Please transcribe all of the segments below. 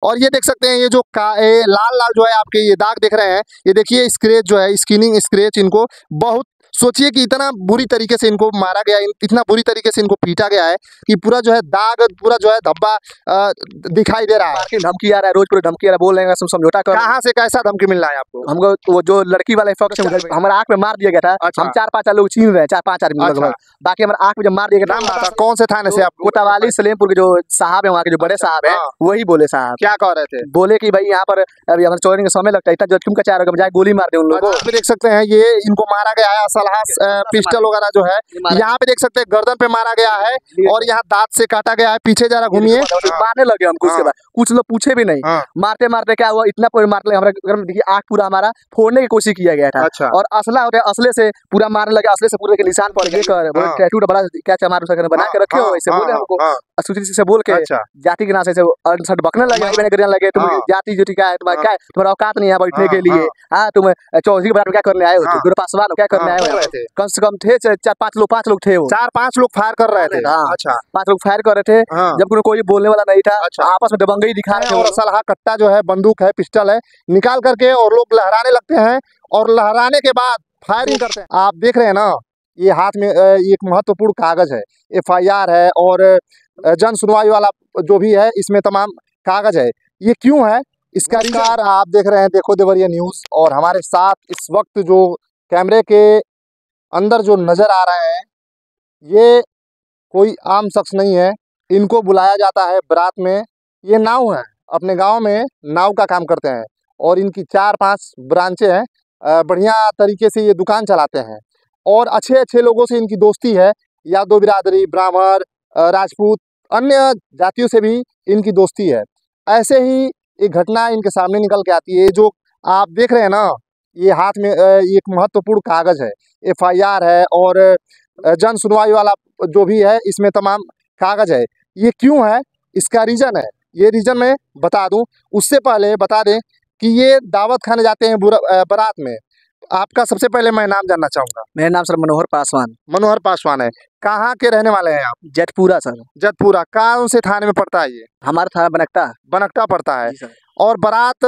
और ये देख सकते हैं ये जो लाल लाल जो है आपके ये दाग देख रहे हैं, ये देखिए स्क्रैच जो है, स्किनिंग स्क्रैच, इनको बहुत सोचिए कि इतना बुरी तरीके से इनको मारा गया, इतना बुरी तरीके से इनको पीटा गया है कि पूरा जो है दाग, पूरा जो है धब्बा दिखाई दे रहा है। धमकी आ रहा है, रोज पूरे धमकी आ रहा है, बोल रहे हैं समझौता कर। कहाँ से कैसा धमकी मिल रहा है आपको? हमको वो जो लड़की वाला हमारे आँख में मार दिया गया था। अच्छा। हम 4-5 लोग छीन रहे हैं, 4-5 आदमी लगभग। बाकी हमारे आँख में जब मार दिया गया था। कौन से थाने से? आपको कोतवाली सलेमपुर के जो साहब है, वहाँ के जो बड़े साहब है, वही बोले साहब। क्या कह रहे थे? बोले कि भाई यहाँ पर अभी हमारे चोरी का समय लगता है, इतना जोखिम का चार होगा, जाए गोली मार दे उन लोगों को। देख सकते हैं ये इनको मारा गया है, असलहा पिस्टल वगैरह जो है यहाँ पे देख सकते हैं गर्दन पे मारा गया है और यहाँ दांत से काटा गया है। पीछे जरा घूमिए। मारने लगे हमको। उसके बाद कुछ लोग पूछे भी नहीं, मारते मारते क्या हुआ, इतना मारते हमारे देखिए आँख पूरा हमारा फोड़ने की कोशिश किया गया था। अच्छा। और असला होता है, असले से पूरा मारने लगे, असले से पूरे के निशान पड़ गए। टैटू बड़ा क्या चमार बना के रखे हो, ऐसे बोले हमको से बोल के। जाति के नाम से अनसठ बकने लगे, तुम जाति जो ठीक है, तुम्हारा औकात नहीं है बैठने के लिए। हाँ, तुम चौधरी बराबर क्या करने आए हो, गुरपासवान क्या करने आए हो? कम से कम थे 4-5 लोग थे, वो 4-5 लोग फायर कर रहे थे। अच्छा। 5 लोग फायर कर रहे थे, जब कोई बोलने वाला नहीं था। आपस में दबंगई दिखा रहे थे। और असलहा कट्टा जो है, बंदूक है, पिस्टल है, निकाल करके और लोग लहराने लगते हैं और लहराने के बाद फायरिंग करते हैं। आप देख रहे हैं ना, ये हाथ में एक महत्वपूर्ण कागज है, FIR है और जन सुनवाई वाला जो भी है, इसमें तमाम कागज है। ये क्यों है इसका रिकार आप देख रहे हैं, देखो देवरिया न्यूज़। और हमारे साथ इस वक्त जो कैमरे के अंदर जो नजर आ रहे हैं, ये कोई आम शख्स नहीं है, इनको बुलाया जाता है बारात में। ये नाव है, अपने गांव में नाव का काम करते हैं और इनकी 4-5 ब्रांचें हैं। बढ़िया तरीके से ये दुकान चलाते हैं और अच्छे अच्छे लोगों से इनकी दोस्ती है। यादव बिरादरी, ब्राह्मण, राजपूत, अन्य जातियों से भी इनकी दोस्ती है। ऐसे ही एक घटना इनके सामने निकल के आती है। जो आप देख रहे हैं ना, ये हाथ में एक महत्वपूर्ण कागज है, FIR है और जन सुनवाई वाला जो भी है, इसमें तमाम कागज है। ये क्यों है इसका रीज़न है, ये रीज़न मैं बता दूं। उससे पहले बता दें कि ये दावत खाने जाते हैं बारात में। आपका सबसे पहले मैं नाम जानना चाहूँगा। मेरा नाम सर मनोहर पासवान। मनोहर पासवान है। कहाँ के रहने वाले हैं आप? जटपुरा सर। जटपुरा कौन से थाने में पड़ता है ये? हमारा थाना बनकटा पड़ता है। और बारात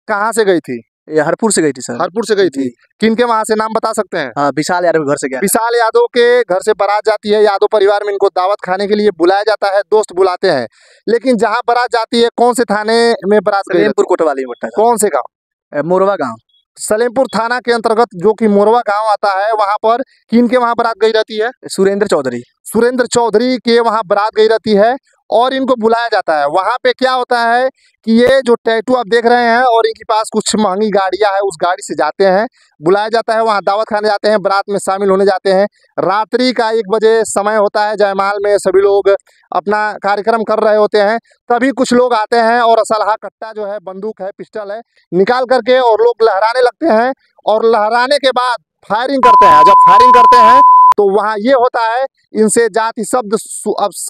कहाँ से गई थी? ये हरपुर से गई थी सर। हरपुर से गई थी। किन के वहाँ से नाम बता सकते हैं? हाँ, विशाल यादव के घर से गया। विशाल यादव के घर से बारात जाती है। यादव परिवार में इनको दावत खाने के लिए बुलाया जाता है, दोस्त बुलाते हैं। लेकिन जहाँ बारात जाती है, कौन से थाने में बारात? सलेमपुर कोतवाली। कौन से गाँव? मोरवा गाँव। सलेमपुर थाना के अंतर्गत जो कि मोरवा गांव आता है, वहां पर किन के वहां बारात गई रहती है? सुरेंद्र चौधरी के वहां बारात गई रहती है और इनको बुलाया जाता है। वहां पे क्या होता है कि ये जो टैटू आप देख रहे हैं और इनके पास कुछ महंगी गाड़ियां है, उस गाड़ी से जाते हैं, बुलाया जाता है, वहां दावत खाने जाते हैं, बारात में शामिल होने जाते हैं। रात्रि का 1 बजे समय होता है, जयमाल में सभी लोग अपना कार्यक्रम कर रहे होते हैं। तभी कुछ लोग आते हैं और असलहा कट्टा जो है, बंदूक है, पिस्टल है, निकाल करके और लोग लहराने लगते हैं और लहराने के बाद फायरिंग करते हैं। जब फायरिंग करते हैं तो वहाँ ये होता है, इनसे जाति शब्द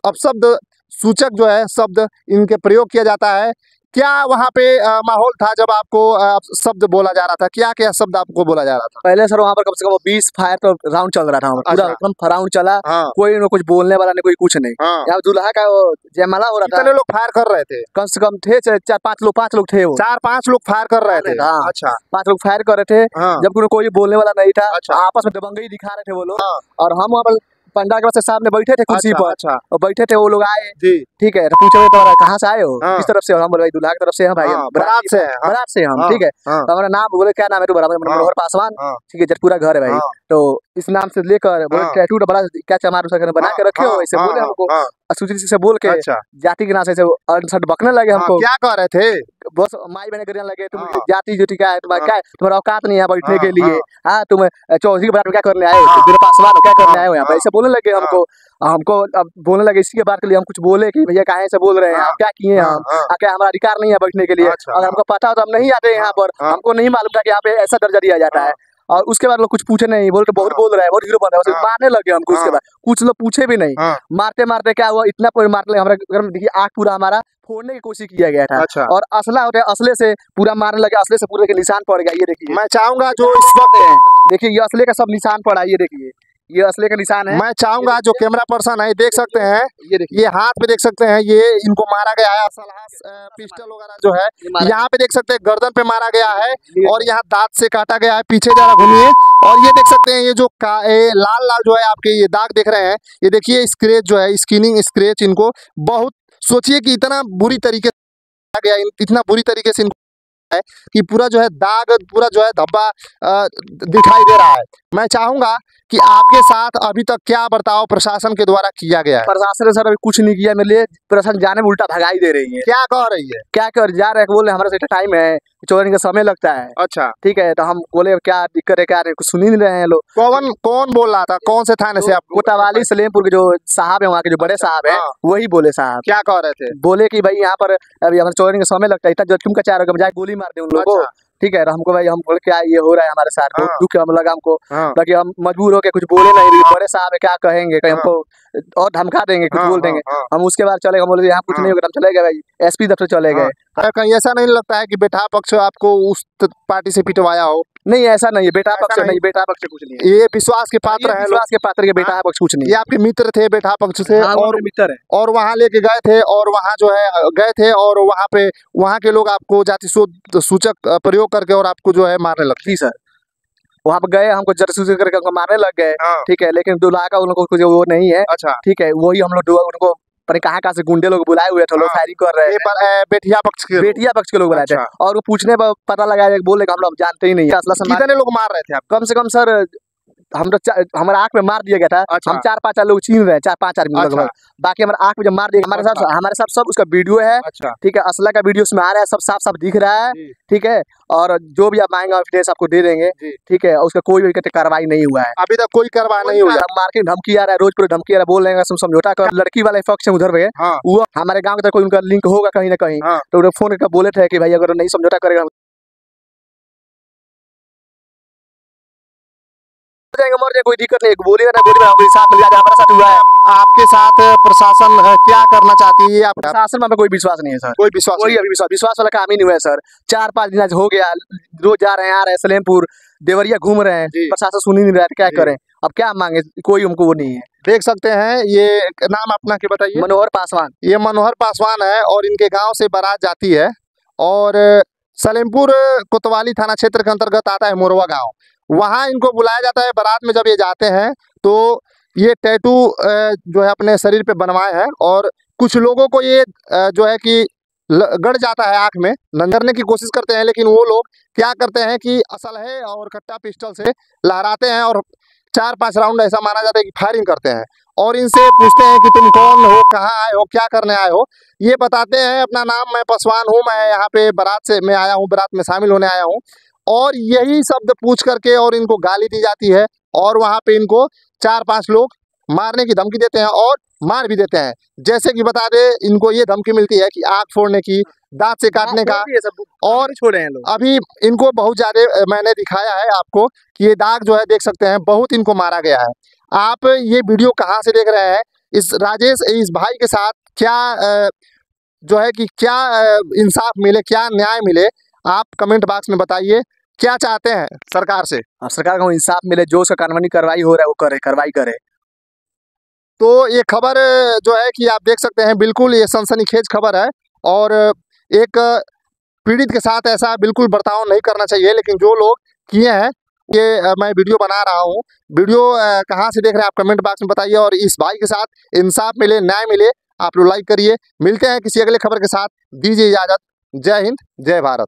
अपशब्द सूचक जो है शब्द इनके प्रयोग किया जाता है। क्या वहाँ पे माहौल था जब आपको शब्द बोला जा रहा था? क्या क्या शब्द आपको बोला जा रहा था? पहले सर वहाँ पर कम से कम 20 फायर तो राउंड चल रहा था। पूरा एकदम राउंड चला। कोई न कुछ बोलने वाला नहीं, कोई कुछ नहीं। यहाँ दूल्हा का जयमाला हो रहा था। कितने लोग फायर कर रहे थे? कम से कम थे 4-5 लोग थे। वो 4-5 लोग फायर कर रहे थे। अच्छा। 5 लोग फायर कर रहे थे, जब कोई बोलने वाला नहीं था। आपस में दबंगई दिखा रहे थे वो लोग। और हम वहाँ पर पंडा के सामने बैठे थे कुर्सी पर। अच्छा। और बैठे थे, वो लोग आए। ठीक है, तो पूछे तो कहाँ से आए हो, किस तरफ से? हम बोले दूल्हा की तरफ से हैं भाई, बारात से हम। ठीक है, तो हमारा नाम बोले, क्या नाम है तुम्हारा? मनोहर पासवान। ठीक है, जटपुरा घर है भाई। तो इस नाम से लेकर बोले टैटू बड़ा क्या चमार बना के रखे हो, ऐसे बोले हमको सूचित से बोल के। जाति के नाम से अनसठ बकने लगे हमको। क्या कह रहे थे? बस माई बहने करने लगे, तुम जाति जो ठीक है, तुम्हारा औकात नहीं है बैठने के लिए। हाँ, तुम चौधरी बराबर क्या करने आए हो, गुरपासवान क्या करने आए हो यहाँ पे, ऐसे बोलने लगे हमको। अब बोलने लगे, इसी के बात के लिए हम कुछ बोले कि भैया काहे से बोल रहे हैं, आप क्या किए हम, क्या हमारा अधिकार नहीं है बैठने के लिए? अगर हमको पता हो तो हम नहीं आते यहाँ पर। हमको नहीं मालूम था कि यहाँ पे ऐसा दर्जा दिया जाता है। और उसके बाद लोग कुछ पूछे नहीं, बोल तो बहुत बोल रहा है, बहुत हीरो बन रहा है, मारने लगे हमको। उसके बाद कुछ लोग पूछे भी नहीं, मारते मारते क्या हुआ, इतना मारते हमारे देखिए आँख पूरा हमारा फोड़ने की कोशिश किया गया था। अच्छा। और असला होता है, असले से पूरा मारने लगे, असले से पूरे के निशान पड़ गया। ये देखिए, मैं चाहूंगा जो इस वक्त देखिए ये असले का सब निशान पड़ा। ये देखिए, ये असली का निशान है। मैं चाहूंगा जो कैमरा पर्सन है देख सकते हैं, ये देखिए, ये हाथ पे देख सकते हैं, ये इनको मारा गया है असलहा पिस्टल वगैरह जो है यहाँ पे देख सकते हैं गर्दन पे मारा गया है और यहाँ दांत से काटा गया है। पीछे जरा घूमिए और ये देख सकते हैं ये जो लाल लाल जो है आपके ये दाग देख रहे हैं, ये देखिए स्क्रैच जो है, स्किनिंग स्क्रैच इनको बहुत, सोचिए कि इतना बुरी तरीके से गया, इतना बुरी तरीके से इनको है कि पूरा जो है दाग, पूरा जो है धब्बा दिखाई दे रहा है। मैं चाहूंगा कि आपके साथ अभी तक क्या बर्ताव प्रशासन के द्वारा किया गया है? प्रशासन ने सर अभी कुछ नहीं किया मेरे लिए। प्रशासन जाने में उल्टा भगाई दे रही है। क्या कह रही है? क्या कर जा रहे हैं, बोल रहे हमारे से टाइम है, चोरने का समय लगता है। अच्छा, ठीक है, तो हम बोले क्या दिक्कत है, क्या नहीं, कुछ सुन ही नहीं रहे हैं लोग। कौन बोल रहा था? कौन से थाने से आप? कोतवाली सलेमपुर के जो साहब है, वहाँ के जो बड़े साहब है, हाँ। वही बोले साहब। क्या कह रहे थे? बोले कि भाई यहाँ पर अभी हमारे चोरने का समय लगता है, इतना तुम क्या चाह रहे हो, जाए गोली मार दे उन लोगों को। ठीक है, हमको भाई हम बोले क्या ये हो रहा है हमारे साथ, बहुत दुख हम लगा हमको। बाकी हम मजबूर होके कुछ बोले नहीं, बड़े साहब है क्या कहेंगे, कहीं हमको और धमका देंगे, कुछ बोल देंगे। हम उसके बाद चले गए, बोले यहाँ कुछ नहीं होगा, हम चले गए भाई, एसपी दफ्तर चले गए। कहीं ऐसा नहीं लगता है कि बेटा पक्ष आपको उस पार्टी से पिटवाया हो? नहीं, ऐसा नहीं है, बेटा पक्ष नहीं, बेटा पक्ष कुछ नहीं है। ये विश्वास के पात्र है, विश्वास के पात्र के बेटा पक्ष कुछ नहीं। ये आपके मित्र थे बेटा पक्ष से? और मित्र है, और वहाँ लेके गए थे और वहाँ जो है गए थे और वहाँ पे वहाँ के लोग आपको जाति सूचक प्रयोग करके और आपको जो है मारने लगे? जी सर, वहाँ पे गए, हमको जरसूसी करके हमको मारने लग गए। ठीक है, लेकिन दुल्हा का उन लोगों को वो नहीं है। अच्छा, ठीक है, वही हम लोग उनको पर कहाँ से गुंडे लोग बुलाए हुए थे, लोग फायरिंग कर रहे हैं। बेटिया पक्ष के लोग बुलाए थे और वो पूछने पर पता लगा बोले हम लोग जानते ही नहीं है। कितने लोग मार रहे थे आप? कम से कम सर हम तो हमारे आंख में मार दिया गया था। अच्छा। हम 4-5 लोग छीन रहे हैं, 4-5 आदमी लगभग। बाकी हमारे आंख में जब मार दिया, हमारे साथ सब उसका वीडियो है। अच्छा, ठीक है, असला का वीडियो उसमें आ रहा है, सब साफ साफ दिख रहा है। ठीक है, और जो भी आप मांगेंगे एविडेंस आपको दे देंगे। ठीक है, उसका कोई भी कार्रवाई नहीं हुआ है अभी तक, कोई कार्रवाई नहीं हुआ। मार्केट धमकी आ रहा है, रोज पूरे धमकी आ रहा है, बोल रहे हैं समझौता कर। लड़की वाले पक्ष है उधर पे, वो हमारे गाँव के कोई उनका लिंक होगा कहीं ना कहीं, तो फोन करके बोले थे कि भाई अगर नहीं समझौता करेगा मर जाए, कोई दिक्कत नहीं, बोली ना गोली में साथ मिल जाए, हमारे साथ हुआ है। आपके साथ प्रशासन क्या करना चाहती है? आप प्रशासन में हमें कोई विश्वास नहीं है सर, कोई विश्वास, कोई अभी विश्वास वाला काम ही नहीं हुआ है सर। 4-5 दिन हो गया, रोज जा रहे हैं, आ रहे हैं सलेमपुर देवरिया घूम रहे हैं, प्रशासन सुन ही नहीं रहा है, क्या करें अब, क्या मांगे, कोई हमको वो नहीं है। देख सकते हैं, ये नाम अपना क्या बताइए? मनोहर पासवान। ये मनोहर पासवान है और इनके गांव से बारात जाती है और सलेमपुर कोतवाली थाना क्षेत्र के अंतर्गत आता है मोरवा गांव। वहां इनको बुलाया जाता है बारात में। जब ये जाते हैं तो ये टैटू जो है अपने शरीर पे बनवाए हैं और कुछ लोगों को ये जो है कि गड़ जाता है आंख में, नंगरने की कोशिश करते हैं, लेकिन वो लोग क्या करते हैं कि असल है और कट्टा पिस्टल से लहराते हैं और 4-5 राउंड ऐसा माना जाता है कि फायरिंग करते हैं और इनसे पूछते हैं कि तुम कौन हो, कहाँ आए हो, क्या करने आए हो। ये बताते हैं अपना नाम, मैं पासवान हूँ, मैं यहाँ पे बारात से मैं आया हूँ, बारात में शामिल होने आया हूँ। और यही शब्द पूछ करके और इनको गाली दी जाती है और वहाँ पे इनको 4-5 लोग मारने की धमकी देते हैं और मार भी देते हैं। जैसे कि बता दे, इनको ये धमकी मिलती है कि आँख फोड़ने की, दांत से काटने का, और छोड़े हैं लोग। अभी इनको बहुत ज्यादा मैंने दिखाया है आपको कि ये दाग जो है देख सकते हैं, बहुत इनको मारा गया है। आप ये वीडियो कहाँ से देख रहे हैं? इस भाई के साथ क्या जो है कि क्या इंसाफ मिले, क्या न्याय मिले, आप कमेंट बॉक्स में बताइए। क्या चाहते हैं सरकार से? सरकार को इंसाफ मिले, जो उसका कानूनी कार्रवाई हो रहा है वो करे, कार्रवाई करे। तो ये खबर जो है कि आप देख सकते हैं, बिल्कुल ये सनसनीखेज खबर है और एक पीड़ित के साथ ऐसा बिल्कुल बर्ताव नहीं करना चाहिए, लेकिन जो लोग किए हैं, ये मैं वीडियो बना रहा हूँ। वीडियो कहाँ से देख रहे हैं आप कमेंट बॉक्स में बताइए और इस भाई के साथ इंसाफ मिले, न्याय मिले, आप लोग लाइक करिए। मिलते हैं किसी अगले खबर के साथ, दीजिए इजाजत। जय हिंद, जय भारत।